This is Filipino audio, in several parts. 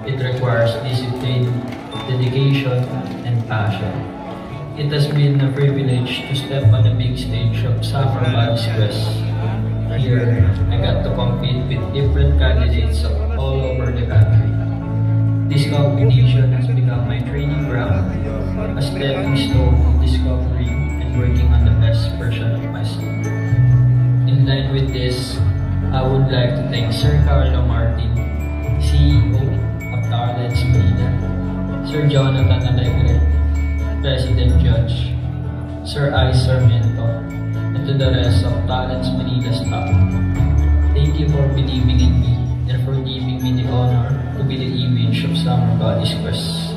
It requires discipline, dedication, and passion. It has been a privilege to step on the big stage of Summer Buddies Quest. Here, I got to compete with different candidates all over the country. This competition has become my training ground, a stepping stone to discovery and working on the best version of myself. In line with this, I would like to thank Sir Carlo Martin, CEO of Talents Manila, Sir Jonathan Alegre, President Judge, Sir Ice Sarmiento, and to the rest of Talents Manila staff. Thank you for believing in me and for giving me the honor to be the image of Summer Buddies Quest.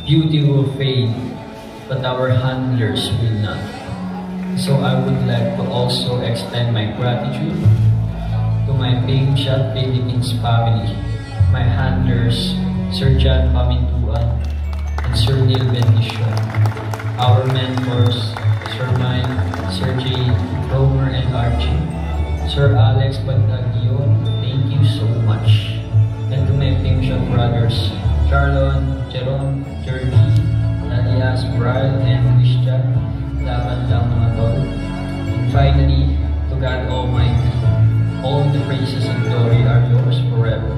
Beauty will fade, but our handlers will not. So I would like to also extend my gratitude to my Pink Shot Philippines family, my handlers, Sir John Pamintuan and Sir Neil Bendicion, our mentors, Sir Mike, Sir Jay, Romer and Archie, Sir Alex Pantagio, thank you so much. And to my Pink Shot brothers, Charlon, Jerome, Jeremy, alias Brian and Christian, laban lang mga tol. And finally, to God Almighty, all the praises and glory are yours forever.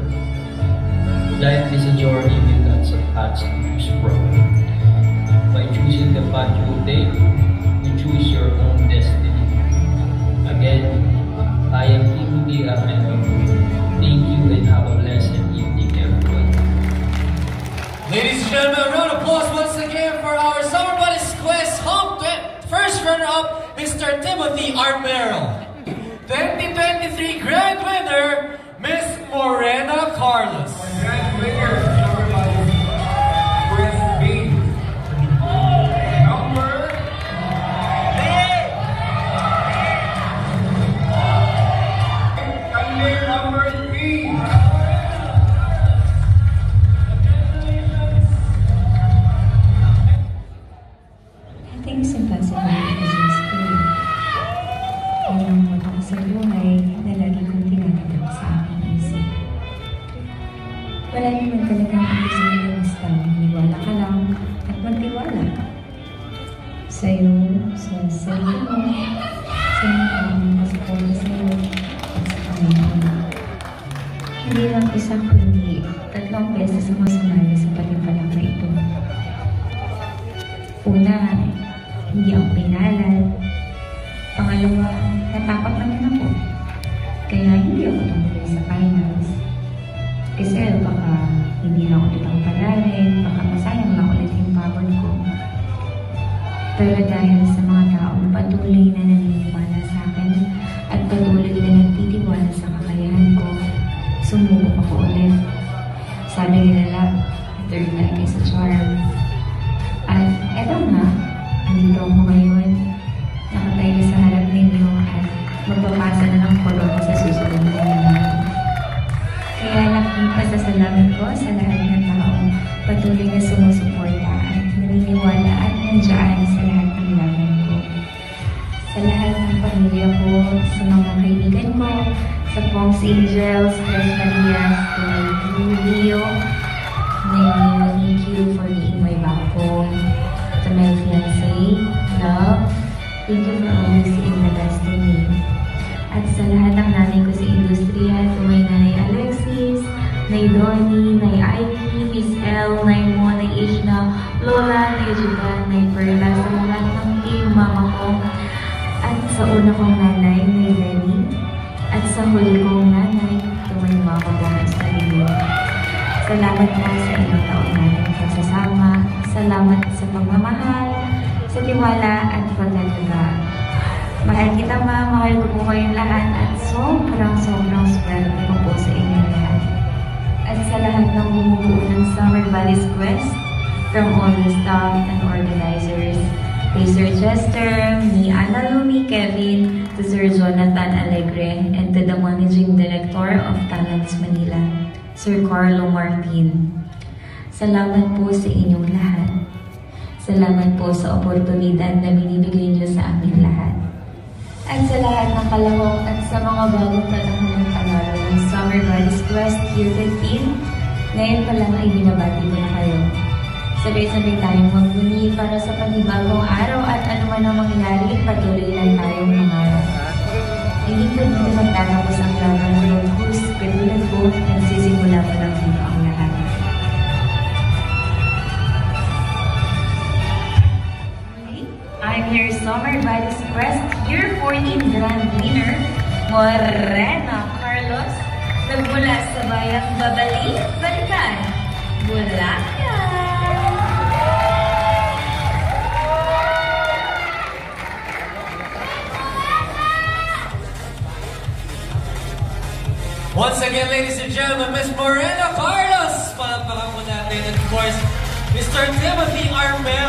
Life is a journey with lots of paths to choose from. By choosing the path you will take, you choose your own destiny. Again, I am Timothy Armento. Thank you and have a blessed evening, everyone. Ladies and gentlemen, a round of applause once again for our Summer Buddies Quest first runner-up, Mr. Timothy Armero. 2023 Grand Winner, Miss Morena Carlos. Grand winner, Summer Buddies Quest B. Number 3. I think it's impossible because it's true. Yan ang moto ko sa buhay na lagi kong tinatanggap sa aking isip. Wala naman talagang isip na basta maniwala ka lang at magtiwala. Sa'yo, sa sarili mo, sa mga taong nakasuporta sa'yo, at sa Panginoon. Hindi lang isa kundi 3 beses ako sumali sa patimpalang na ito. Una, hindi ako pinalad. Pangalawa, natakot naman ako. Kaya hindi ako tumuloy sa finals. Kasi baka hindi na ulit ako palarin, baka masayang na ulit yung pagod ko. Pero dahil sa mga taong patuloy na naniniwala sa akin at patuloy na nagtitiwala sa kakayahan ko, sumubok ako ulit. Sabi nila, third night is a charm. At eto nga, andito ako ngayon, nakatayo sa harap ninyo at magpapasa na ng kolon sa susunod na naman. Kaya nagpasasalamat ko sa lahat ng taong patuloy na sumusuporta at naniniwala at nandiyan sa lahat ng laban ko. Sa lahat ng pamilya ko, sa mga kaibigan ko, sa Pong's Angels, Chris Marias, Leo, thank you for being my backbone. To my fiancé, love, thank you for always seeing the best in me. At sa lahat ng nanay ko sa industriya, to my nanay Alexis, nay Donnie, nay Ivy, Miss Elle, nay Mo, nay Ishna, Lola, nay Judan, nay Perla, sa lahat ng team, mama ko, at sa una kong nanay, nay Lenny, at sa huli kong nanay, to my mama ko, sa iyo. Salamat po sa ilang taon natin pagsasama. Salamat sa pagmamahal, sa tiwala at pagtataga. Mahal kita ma, mahal ko po kayong lahat at sobrang swerte ko po sa inyong lahat. At sa lahat ng bumubuo ng Summer Buddies Quest, from all the staff and organizers, kay Sir Chester, ni Ana Lumi, Kevin, to Sir Jonathan Alegre, and to the Managing Director of Talents Manila, Sir Carlo Martin. Salamat po sa inyong lahat. Salamat po sa oportunidad na binibigay niyo sa aming lahat. At sa lahat ng kalahok at sa mga bagong panahon ng panalo ng Summer Summer Buddies Quest Year 15. Ngayon pa lang ay binabati ko na kayo. Sabay-sabay tayong magbuni para sa panibagong araw at anuman ang mangyari, patuloy lang tayong mangarap. Hindi pa dito magtatapos ang laban ng road course, katulad ko, nagsisimula pa lang dito ang lahat. I'm your Summer Buddies Quest Year 14 Grand Winner, Morena Carlos, nagmula sa bayang Babali, Balikan, Bulacan. Once again, ladies and gentlemen, Miss Morena Carlos! Palakpakan po natin. And of course, Mr. Timothy Armero.